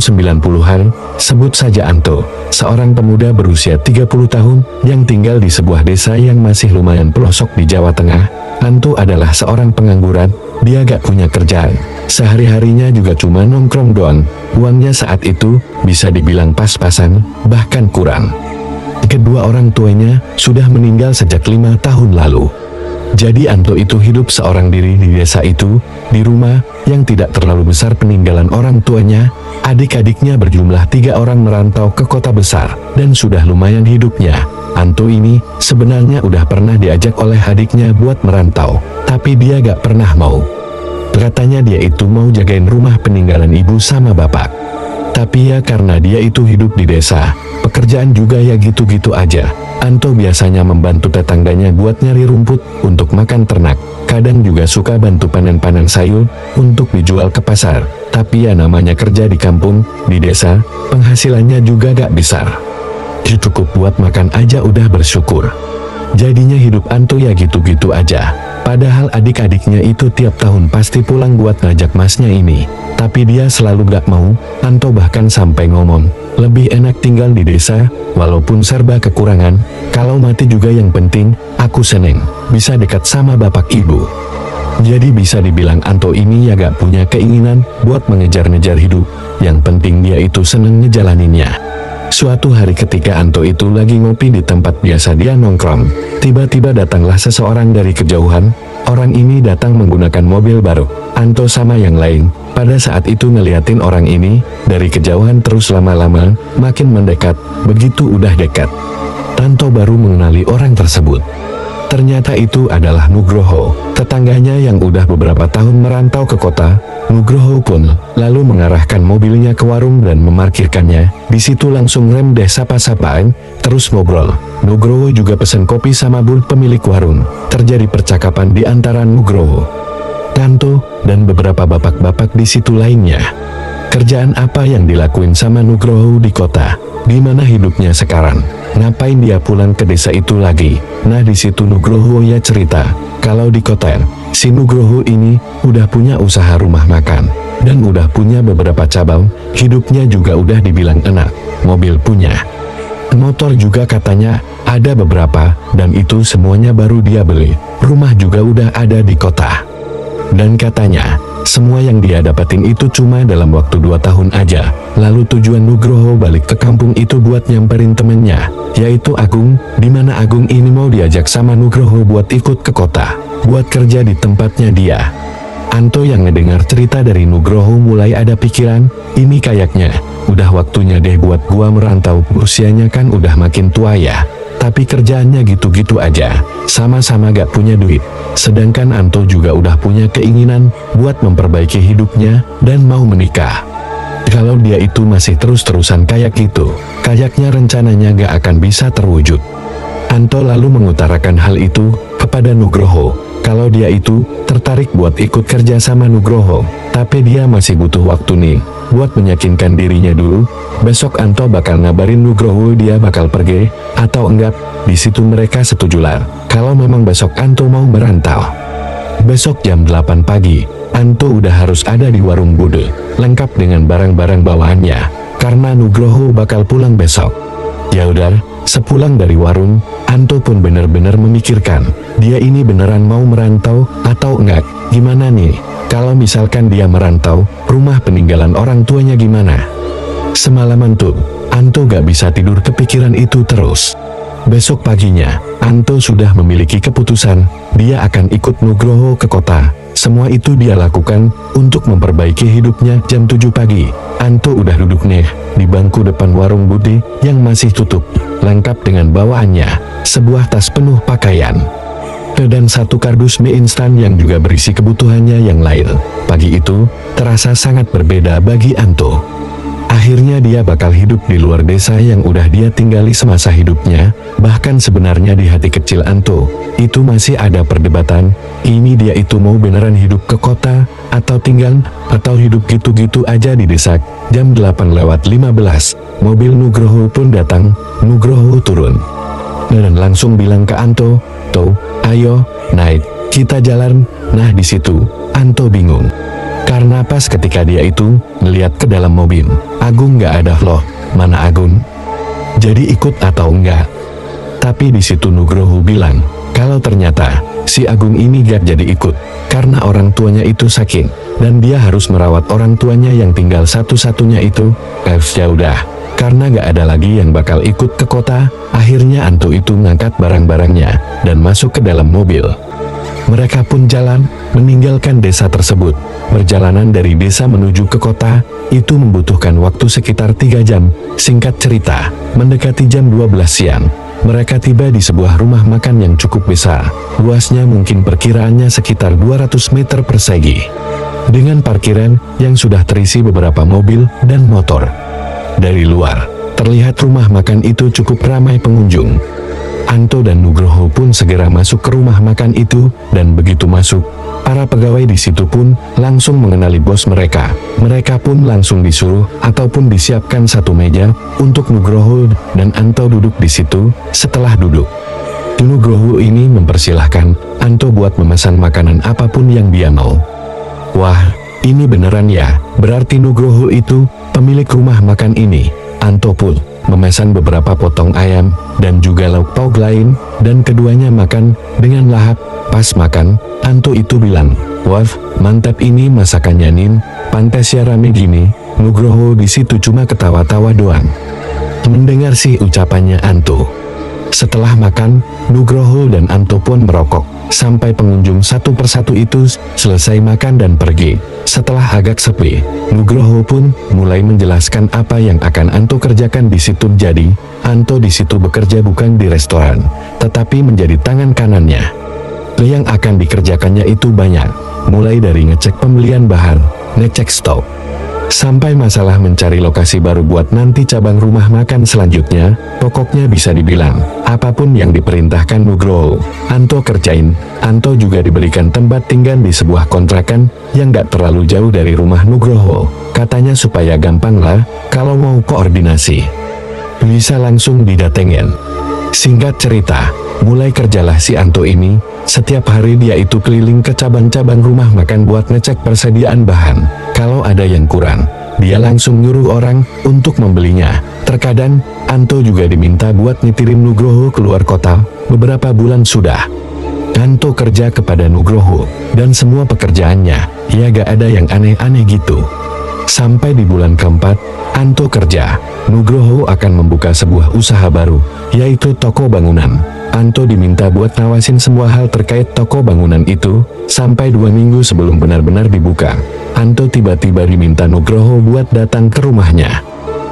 90-an, sebut saja Anto, seorang pemuda berusia 30 tahun yang tinggal di sebuah desa yang masih lumayan pelosok di Jawa Tengah. Anto adalah seorang pengangguran, dia gak punya kerjaan. Sehari-harinya juga cuma nongkrong doang. Uangnya saat itu bisa dibilang pas-pasan, bahkan kurang. Kedua orang tuanya sudah meninggal sejak 5 tahun lalu. Jadi Anto itu hidup seorang diri di desa itu, di rumah yang tidak terlalu besar peninggalan orang tuanya. Adik-adiknya berjumlah 3 orang merantau ke kota besar, dan sudah lumayan hidupnya. Anto ini sebenarnya udah pernah diajak oleh adiknya buat merantau, tapi dia gak pernah mau. Katanya dia itu mau jagain rumah peninggalan ibu sama bapak. Tapi ya karena dia itu hidup di desa, pekerjaan juga ya gitu-gitu aja. Anto biasanya membantu tetangganya buat nyari rumput untuk makan ternak. Kadang juga suka bantu panen-panen sayur untuk dijual ke pasar. Tapi ya namanya kerja di kampung, di desa, penghasilannya juga gak besar. Cukup buat makan aja udah bersyukur. Jadinya hidup Anto ya gitu-gitu aja. Padahal adik-adiknya itu tiap tahun pasti pulang buat ngajak masnya ini. Tapi dia selalu gak mau. Anto bahkan sampai ngomong, lebih enak tinggal di desa, walaupun serba kekurangan. Kalau mati juga yang penting, aku seneng, bisa dekat sama bapak ibu. Jadi bisa dibilang Anto ini ya gak punya keinginan buat mengejar-ngejar hidup. Yang penting dia itu seneng ngejalaninnya. Suatu hari ketika Anto itu lagi ngopi di tempat biasa dia nongkrong, tiba-tiba datanglah seseorang dari kejauhan. Orang ini datang menggunakan mobil baru. Anto sama yang lain pada saat itu ngeliatin orang ini dari kejauhan, terus lama-lama makin mendekat. Begitu udah dekat, Anto baru mengenali orang tersebut. Ternyata itu adalah Nugroho, tetangganya yang udah beberapa tahun merantau ke kota. Nugroho pun lalu mengarahkan mobilnya ke warung dan memarkirkannya. Di situ langsung rem deh sapa-sapaan, terus ngobrol. Nugroho juga pesen kopi sama Bu pemilik warung. Terjadi percakapan di antara Nugroho, Anto, dan beberapa bapak-bapak di situ lainnya. Kerjaan apa yang dilakuin sama Nugroho di kota? Gimana hidupnya sekarang? Ngapain dia pulang ke desa itu lagi? Nah di situ Nugroho ya cerita, kalau di kota si Nugroho ini udah punya usaha rumah makan, dan udah punya beberapa cabang. Hidupnya juga udah dibilang enak, mobil punya, motor juga katanya ada beberapa, dan itu semuanya baru dia beli. Rumah juga udah ada di kota. Dan katanya, semua yang dia dapatin itu cuma dalam waktu 2 tahun aja. Lalu tujuan Nugroho balik ke kampung itu buat nyamperin temennya, yaitu Agung, dimana Agung ini mau diajak sama Nugroho buat ikut ke kota, buat kerja di tempatnya dia. Anto yang ngedengar cerita dari Nugroho mulai ada pikiran, ini kayaknya udah waktunya deh buat gua merantau. Usianya kan udah makin tua ya, tapi kerjaannya gitu-gitu aja, sama-sama gak punya duit. Sedangkan Anto juga udah punya keinginan buat memperbaiki hidupnya dan mau menikah. Kalau dia itu masih terus-terusan kayak gitu, kayaknya rencananya gak akan bisa terwujud. Anto lalu mengutarakan hal itu kepada Nugroho, kalau dia itu tertarik buat ikut kerja sama Nugroho, tapi dia masih butuh waktu nih buat meyakinkan dirinya dulu. Besok Anto bakal ngabarin Nugroho dia bakal pergi atau enggak. Di situ mereka setujulah kalau memang besok Anto mau merantau. Besok jam 8 pagi, Anto udah harus ada di warung Bude, lengkap dengan barang-barang bawaannya, karena Nugroho bakal pulang besok. Ya udah, sepulang dari warung, Anto pun bener-bener memikirkan, dia ini beneran mau merantau atau enggak. Gimana nih, kalau misalkan dia merantau, rumah peninggalan orang tuanya gimana? Semalaman tuh, Anto gak bisa tidur kepikiran itu terus. Besok paginya, Anto sudah memiliki keputusan, dia akan ikut Nugroho ke kota. Semua itu dia lakukan untuk memperbaiki hidupnya. Jam 7 pagi, Anto udah duduk nih di bangku depan warung Bude yang masih tutup, lengkap dengan bawaannya, sebuah tas penuh pakaian, dan 1 kardus mie instan yang juga berisi kebutuhannya yang lain. Pagi itu terasa sangat berbeda bagi Anto. Akhirnya dia bakal hidup di luar desa yang udah dia tinggali semasa hidupnya. Bahkan sebenarnya di hati kecil Anto itu masih ada perdebatan, ini dia itu mau beneran hidup ke kota atau tinggal atau hidup gitu-gitu aja di desa. Jam 8:15, mobil Nugroho pun datang. Nugroho turun dan langsung bilang ke Anto, "Tuh, ayo naik, kita jalan." Nah di situ Anto bingung, Karena pas ketika dia itu ngeliat ke dalam mobil, Agung nggak ada loh. Mana Agung? Jadi ikut atau enggak? Tapi di situ Nugroho bilang, kalau ternyata si Agung ini gak jadi ikut, karena orang tuanya itu sakit, dan dia harus merawat orang tuanya yang tinggal satu-satunya itu. Ya udah, karena gak ada lagi yang bakal ikut ke kota, akhirnya Anto itu ngangkat barang-barangnya, dan masuk ke dalam mobil. Mereka pun jalan, meninggalkan desa tersebut. Perjalanan dari desa menuju ke kota, itu membutuhkan waktu sekitar 3 jam. Singkat cerita, mendekati jam 12 siang, mereka tiba di sebuah rumah makan yang cukup besar. Luasnya mungkin perkiraannya sekitar 200 meter persegi. Dengan parkiran yang sudah terisi beberapa mobil dan motor. Dari luar, terlihat rumah makan itu cukup ramai pengunjung. Anto dan Nugroho pun segera masuk ke rumah makan itu, dan begitu masuk, para pegawai di situ pun langsung mengenali bos mereka. Mereka pun langsung disuruh ataupun disiapkan satu meja untuk Nugroho dan Anto duduk di situ. Setelah duduk, Nugroho ini mempersilahkan Anto buat memesan makanan apapun yang dia mau. Wah, ini beneran ya, berarti Nugroho itu pemilik rumah makan ini. Anto pun memesan beberapa potong ayam dan juga lauk pauk lain, dan keduanya makan dengan lahap. Pas makan, Anto itu bilang, "Wah, mantap ini masakannya Nin, pantes ya rame gini." Nugroho di situ cuma ketawa-tawa doang. Mendengar sih ucapannya Anto. Setelah makan, Nugroho dan Anto pun merokok, sampai pengunjung satu persatu itu selesai makan dan pergi. Setelah agak sepi, Nugroho pun mulai menjelaskan apa yang akan Anto kerjakan di situ. Jadi, Anto di situ bekerja bukan di restoran, tetapi menjadi tangan kanannya. Yang akan dikerjakannya itu banyak, mulai dari ngecek pembelian bahan, ngecek stok, sampai masalah mencari lokasi baru buat nanti cabang rumah makan selanjutnya. Pokoknya bisa dibilang, apapun yang diperintahkan Nugroho, Anto kerjain. Anto juga diberikan tempat tinggal di sebuah kontrakan yang gak terlalu jauh dari rumah Nugroho. Katanya supaya gampang lah, kalau mau koordinasi, bisa langsung didatengin. Singkat cerita, mulai kerjalah si Anto ini. Setiap hari dia itu keliling ke cabang-cabang rumah makan buat ngecek persediaan bahan. Kalau ada yang kurang, dia langsung nyuruh orang untuk membelinya. Terkadang, Anto juga diminta buat nyetirin Nugroho keluar kota. Beberapa bulan sudah Anto kerja kepada Nugroho, dan semua pekerjaannya, ya gak ada yang aneh-aneh gitu. Sampai di bulan keempat, Anto kerja, Nugroho akan membuka sebuah usaha baru, yaitu toko bangunan. Anto diminta buat nawasin semua hal terkait toko bangunan itu, sampai 2 minggu sebelum benar-benar dibuka. Anto tiba-tiba diminta Nugroho buat datang ke rumahnya.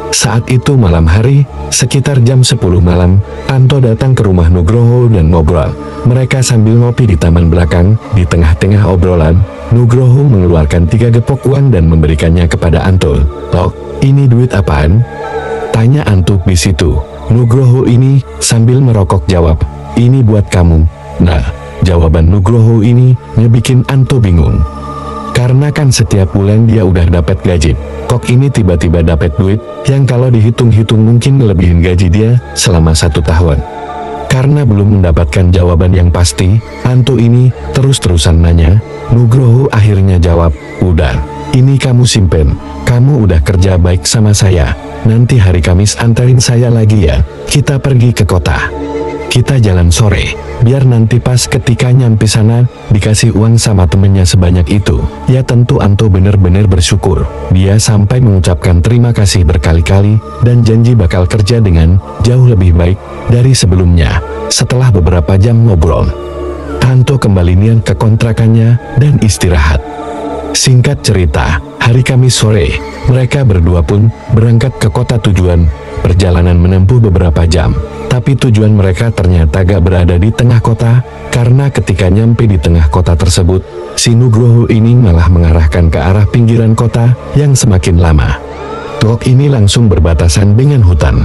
Saat itu malam hari, sekitar jam 10 malam, Anto datang ke rumah Nugroho dan ngobrol. Mereka sambil ngopi di taman belakang. Di tengah-tengah obrolan, Nugroho mengeluarkan 3 gepok uang dan memberikannya kepada Anto. "Loh, ini duit apaan?" tanya Anto di situ. Nugroho ini sambil merokok jawab, "Ini buat kamu." Nah, jawaban Nugroho ini ngebikin Anto bingung. Karena kan setiap bulan dia udah dapat gaji. Kok ini tiba-tiba dapat duit yang kalau dihitung-hitung mungkin ngelebihin gaji dia selama 1 tahun. Karena belum mendapatkan jawaban yang pasti, Anto ini terus-terusan nanya. Nugroho akhirnya jawab, "Udah, ini kamu simpen. Kamu udah kerja baik sama saya. Nanti hari Kamis antarin saya lagi ya. Kita pergi ke kota. Kita jalan sore, biar nanti pas ketika nyampe sana, dikasih uang sama temennya sebanyak itu." Ya tentu Anto bener-bener bersyukur. Dia sampai mengucapkan terima kasih berkali-kali, dan janji bakal kerja dengan jauh lebih baik dari sebelumnya. Setelah beberapa jam ngobrol, Anto kembali niat ke kontrakannya dan istirahat. Singkat cerita, hari Kamis sore, mereka berdua pun berangkat ke kota tujuan. Perjalanan menempuh beberapa jam, tapi tujuan mereka ternyata gak berada di tengah kota, karena ketika nyampe di tengah kota tersebut, si Nugroho ini malah mengarahkan ke arah pinggiran kota yang semakin lama. Truk ini langsung berbatasan dengan hutan.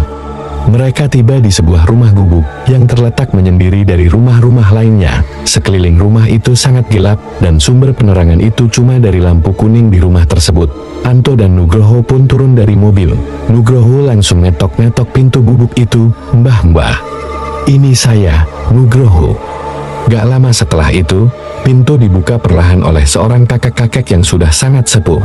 Mereka tiba di sebuah rumah gubuk yang terletak menyendiri dari rumah-rumah lainnya. Sekeliling rumah itu sangat gelap, dan sumber penerangan itu cuma dari lampu kuning di rumah tersebut. Anto dan Nugroho pun turun dari mobil. Nugroho langsung ngetok-ngetok pintu gubuk itu. "Mbah, ini saya, Nugroho. Gak lama setelah itu, pintu dibuka perlahan oleh seorang kakek-kakek yang sudah sangat sepuh.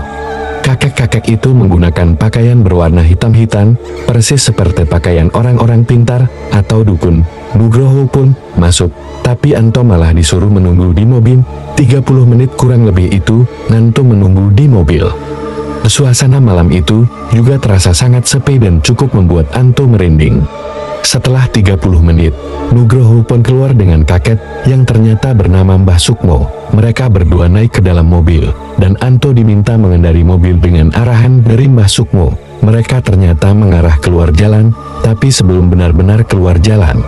Kakek-kakek itu menggunakan pakaian berwarna hitam-hitam, persis seperti pakaian orang-orang pintar atau dukun. Nugroho pun masuk, tapi Anto malah disuruh menunggu di mobil. 30 menit kurang lebih itu, Anto menunggu di mobil. Suasana malam itu juga terasa sangat sepi dan cukup membuat Anto merinding. Setelah 30 menit, Nugroho pun keluar dengan kakek yang ternyata bernama Mbah Sukmo. Mereka berdua naik ke dalam mobil, dan Anto diminta mengendari mobil dengan arahan dari Mbah Sukmo. Mereka ternyata mengarah keluar jalan, tapi sebelum benar-benar keluar jalan,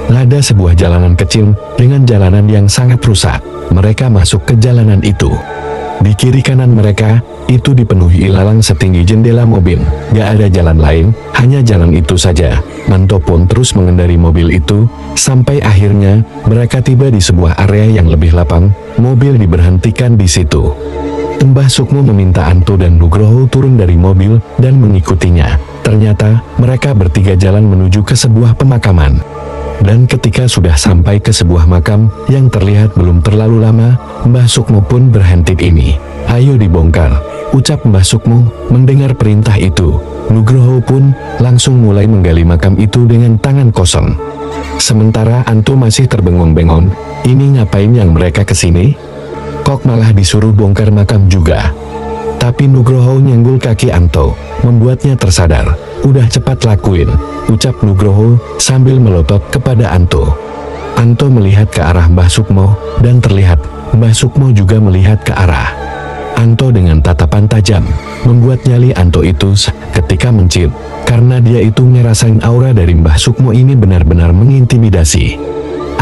ada sebuah jalanan kecil dengan jalanan yang sangat rusak. Mereka masuk ke jalanan itu. Di kiri kanan mereka, itu dipenuhi ilalang setinggi jendela mobil. Gak ada jalan lain, hanya jalan itu saja. Manto pun terus mengendari mobil itu, sampai akhirnya, mereka tiba di sebuah area yang lebih lapang. Mobil diberhentikan di situ. Mbah Sukmo meminta Anto dan Nugroho turun dari mobil, dan mengikutinya. Ternyata, mereka bertiga jalan menuju ke sebuah pemakaman. Dan ketika sudah sampai ke sebuah makam yang terlihat belum terlalu lama, Mbah Sukmo pun berhenti. Ini, ayo dibongkar, ucap Mbah Sukmo. Mendengar perintah itu, Nugroho pun langsung mulai menggali makam itu dengan tangan kosong. Sementara Anto masih terbengong-bengong, ini ngapain yang mereka kesini? Kok malah disuruh bongkar makam juga? Tapi Nugroho nyenggol kaki Anto, membuatnya tersadar. Udah cepat lakuin, ucap Nugroho sambil melotot kepada Anto. Anto melihat ke arah Mbah Sukmo, dan terlihat Mbah Sukmo juga melihat ke arah Anto dengan tatapan tajam, membuat nyali Anto itu ketika menciut, karena dia itu ngerasain aura dari Mbah Sukmo ini benar-benar mengintimidasi.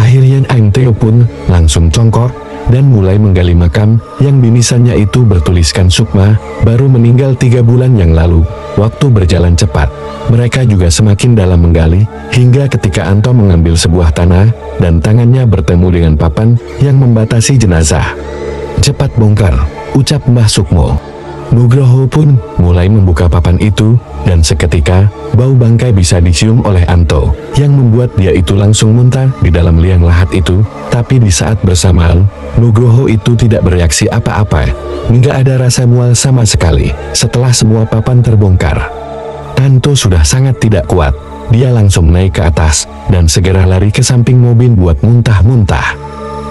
Akhirnya Anto pun langsung congkok, dan mulai menggali makam yang di nisannya itu bertuliskan Sukma, baru meninggal 3 bulan yang lalu. Waktu berjalan cepat, mereka juga semakin dalam menggali, hingga ketika Anto mengambil sebuah tanah, dan tangannya bertemu dengan papan yang membatasi jenazah. Cepat bongkar, ucap Mbah Sukmo. Nugroho pun mulai membuka papan itu, dan seketika, bau bangkai bisa dicium oleh Anto, yang membuat dia itu langsung muntah di dalam liang lahat itu. Tapi di saat bersamaan, Nugroho itu tidak bereaksi apa-apa, nggak ada rasa mual sama sekali. Setelah semua papan terbongkar, Anto sudah sangat tidak kuat. Dia langsung naik ke atas, dan segera lari ke samping mobil buat muntah-muntah.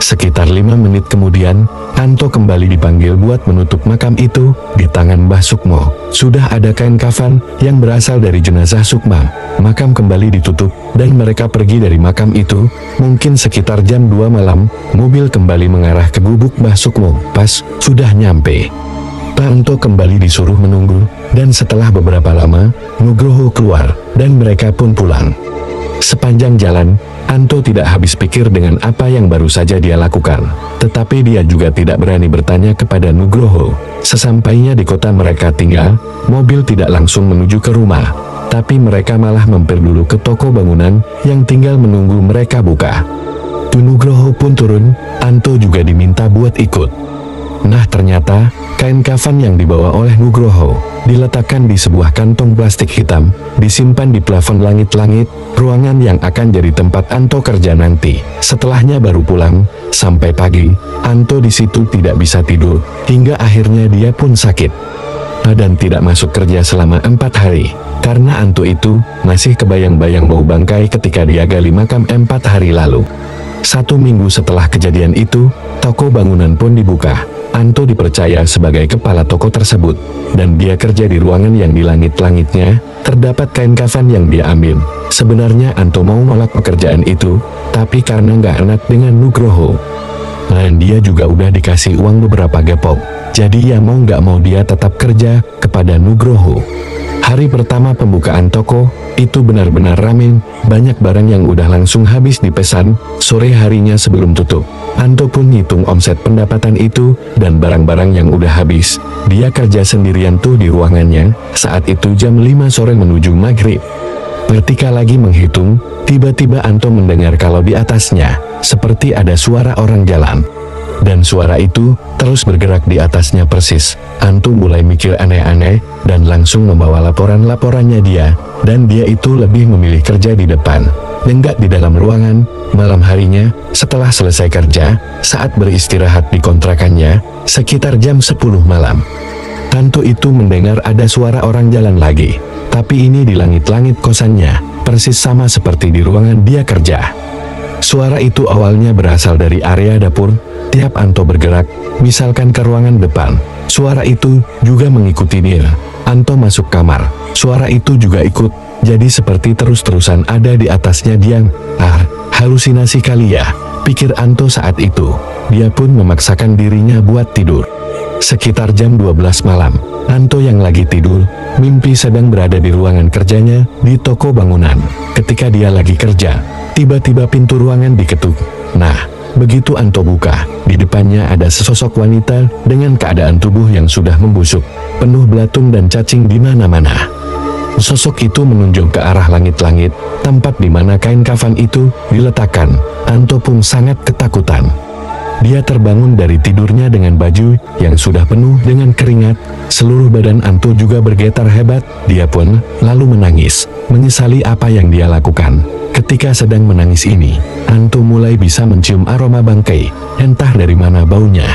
Sekitar 5 menit kemudian, Anto kembali dipanggil buat menutup makam itu. Di tangan Mbah Sukmo, sudah ada kain kafan yang berasal dari jenazah Sukma. Makam kembali ditutup, dan mereka pergi dari makam itu. Mungkin sekitar jam 2 malam, mobil kembali mengarah ke gubuk Mbah Sukmo. Pas sudah nyampe, Anto kembali disuruh menunggu, dan setelah beberapa lama, Nugroho keluar, dan mereka pun pulang. Sepanjang jalan, Anto tidak habis pikir dengan apa yang baru saja dia lakukan. Tetapi dia juga tidak berani bertanya kepada Nugroho. Sesampainya di kota mereka tinggal, mobil tidak langsung menuju ke rumah, tapi mereka malah mampir dulu ke toko bangunan yang tinggal menunggu mereka buka. Nugroho pun turun, Anto juga diminta buat ikut. Nah ternyata, kain kafan yang dibawa oleh Nugroho diletakkan di sebuah kantong plastik hitam, disimpan di plafon langit-langit, ruangan yang akan jadi tempat Anto kerja nanti. Setelahnya baru pulang. Sampai pagi, Anto di situ tidak bisa tidur, hingga akhirnya dia pun sakit dan tidak masuk kerja selama 4 hari. Karena Anto itu masih kebayang-bayang bau bangkai ketika dia gali makam 4 hari lalu. 1 minggu setelah kejadian itu, toko bangunan pun dibuka. Anto dipercaya sebagai kepala toko tersebut, dan dia kerja di ruangan yang di langit-langitnya terdapat kain kafan yang dia ambil. Sebenarnya Anto mau menolak pekerjaan itu, tapi karena nggak enak dengan Nugroho, dan dia juga udah dikasih uang beberapa gepok, jadi ya mau nggak mau dia tetap kerja kepada Nugroho. Hari pertama pembukaan toko, itu benar-benar ramai, banyak barang yang udah langsung habis dipesan. Sore harinya sebelum tutup, Anto pun ngitung omset pendapatan itu, dan barang-barang yang udah habis. Dia kerja sendirian tuh di ruangannya, saat itu jam 5 sore menuju maghrib. Ketika lagi menghitung, tiba-tiba Anto mendengar kalau di atasnya, seperti ada suara orang jalan. Dan suara itu terus bergerak di atasnya persis. Anto mulai mikir aneh-aneh, dan langsung membawa laporan-laporannya dia, dan dia itu lebih memilih kerja di depan. lenggak di dalam ruangan. Malam harinya, setelah selesai kerja, saat beristirahat di kontrakannya, sekitar jam 10 malam. Anto itu mendengar ada suara orang jalan lagi. Tapi ini di langit-langit kosannya, persis sama seperti di ruangan dia kerja. Suara itu awalnya berasal dari area dapur. Tiap Anto bergerak, misalkan ke ruangan depan, suara itu juga mengikuti dia. Anto masuk kamar, suara itu juga ikut, jadi seperti terus-terusan ada di atasnya dia. Halusinasi kali ya, pikir Anto saat itu. Dia pun memaksakan dirinya buat tidur. Sekitar jam 12 malam, Anto yang lagi tidur, mimpi sedang berada di ruangan kerjanya di toko bangunan. Ketika dia lagi kerja, tiba-tiba pintu ruangan diketuk. Nah, begitu Anto buka, di depannya ada sesosok wanita dengan keadaan tubuh yang sudah membusuk, penuh belatung dan cacing di mana-mana. Sosok itu menunjuk ke arah langit-langit, tempat di mana kain kafan itu diletakkan. Anto pun sangat ketakutan. Dia terbangun dari tidurnya dengan baju yang sudah penuh dengan keringat. Seluruh badan Anto juga bergetar hebat. Dia pun lalu menangis, menyesali apa yang dia lakukan. Ketika sedang menangis ini, Anto mulai bisa mencium aroma bangkai, entah dari mana baunya.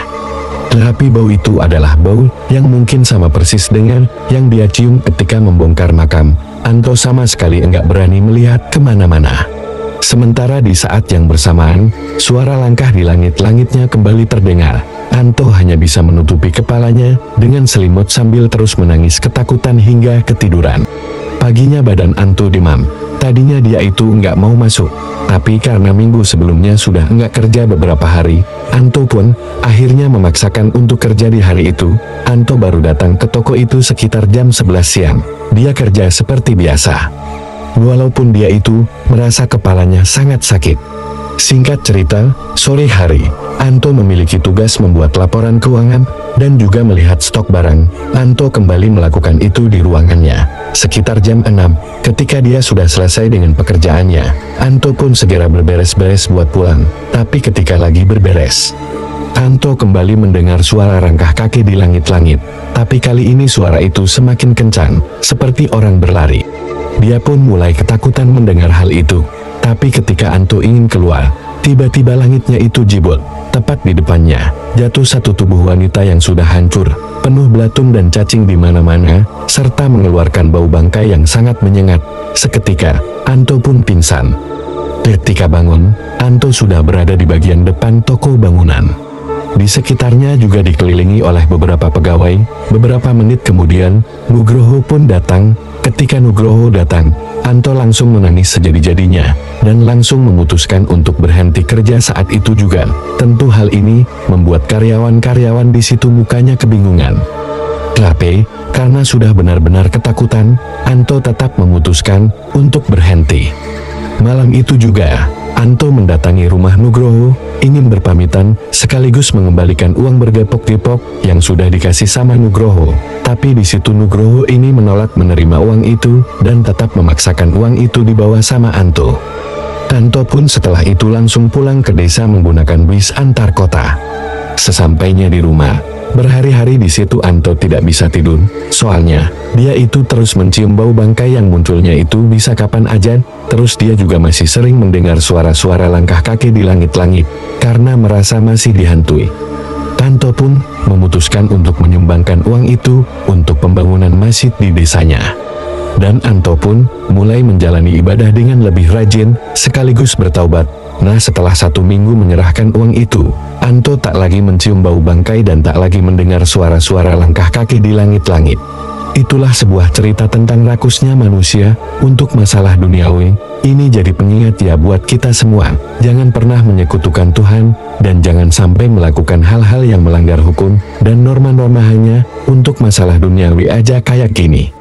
Tapi bau itu adalah bau yang mungkin sama persis dengan yang dia cium ketika membongkar makam. Anto sama sekali enggak berani melihat kemana-mana. Sementara di saat yang bersamaan, suara langkah di langit-langitnya kembali terdengar. Anto hanya bisa menutupi kepalanya dengan selimut sambil terus menangis ketakutan hingga ketiduran. Paginya badan Anto demam. Tadinya dia itu nggak mau masuk, tapi karena minggu sebelumnya sudah nggak kerja beberapa hari, Anto pun akhirnya memaksakan untuk kerja di hari itu. Anto baru datang ke toko itu sekitar jam 11 siang. Dia kerja seperti biasa. Walaupun dia itu merasa kepalanya sangat sakit. Singkat cerita, sore hari, Anto memiliki tugas membuat laporan keuangan dan juga melihat stok barang. Anto kembali melakukan itu di ruangannya. Sekitar jam 6, ketika dia sudah selesai dengan pekerjaannya, Anto pun segera berberes-beres buat pulang. Tapi ketika lagi berberes, Anto kembali mendengar suara langkah kaki di langit-langit. Tapi kali ini suara itu semakin kencang, seperti orang berlari. Dia pun mulai ketakutan mendengar hal itu. Tapi ketika Anto ingin keluar, tiba-tiba langitnya itu jebol. Tepat di depannya, jatuh satu tubuh wanita yang sudah hancur, penuh belatung dan cacing di mana-mana, serta mengeluarkan bau bangkai yang sangat menyengat. Seketika, Anto pun pingsan. Ketika bangun, Anto sudah berada di bagian depan toko bangunan. Di sekitarnya juga dikelilingi oleh beberapa pegawai. Beberapa menit kemudian, Nugroho pun datang. Ketika Nugroho datang, Anto langsung menangis sejadi-jadinya, dan langsung memutuskan untuk berhenti kerja saat itu juga. Tentu hal ini membuat karyawan-karyawan di situ mukanya kebingungan. Tapi, karena sudah benar-benar ketakutan, Anto tetap memutuskan untuk berhenti. Malam itu juga, Anto mendatangi rumah Nugroho, ingin berpamitan, sekaligus mengembalikan uang bergepok-gepok yang sudah dikasih sama Nugroho. Tapi di situ Nugroho ini menolak menerima uang itu, dan tetap memaksakan uang itu dibawa sama Anto. Anto pun setelah itu langsung pulang ke desa menggunakan bis antar kota. Sesampainya di rumah, berhari-hari di situ Anto tidak bisa tidur, soalnya dia itu terus mencium bau bangkai yang munculnya itu bisa kapan aja. Terus dia juga masih sering mendengar suara-suara langkah kaki di langit-langit, karena merasa masih dihantui. Anto pun memutuskan untuk menyumbangkan uang itu untuk pembangunan masjid di desanya. Dan Anto pun mulai menjalani ibadah dengan lebih rajin, sekaligus bertaubat. Nah, setelah 1 minggu menyerahkan uang itu, Anto tak lagi mencium bau bangkai dan tak lagi mendengar suara-suara langkah kaki di langit-langit. Itulah sebuah cerita tentang rakusnya manusia untuk masalah duniawi. Ini jadi pengingat ya buat kita semua. Jangan pernah menyekutukan Tuhan, dan jangan sampai melakukan hal-hal yang melanggar hukum dan norma-norma hanya untuk masalah duniawi aja kayak gini.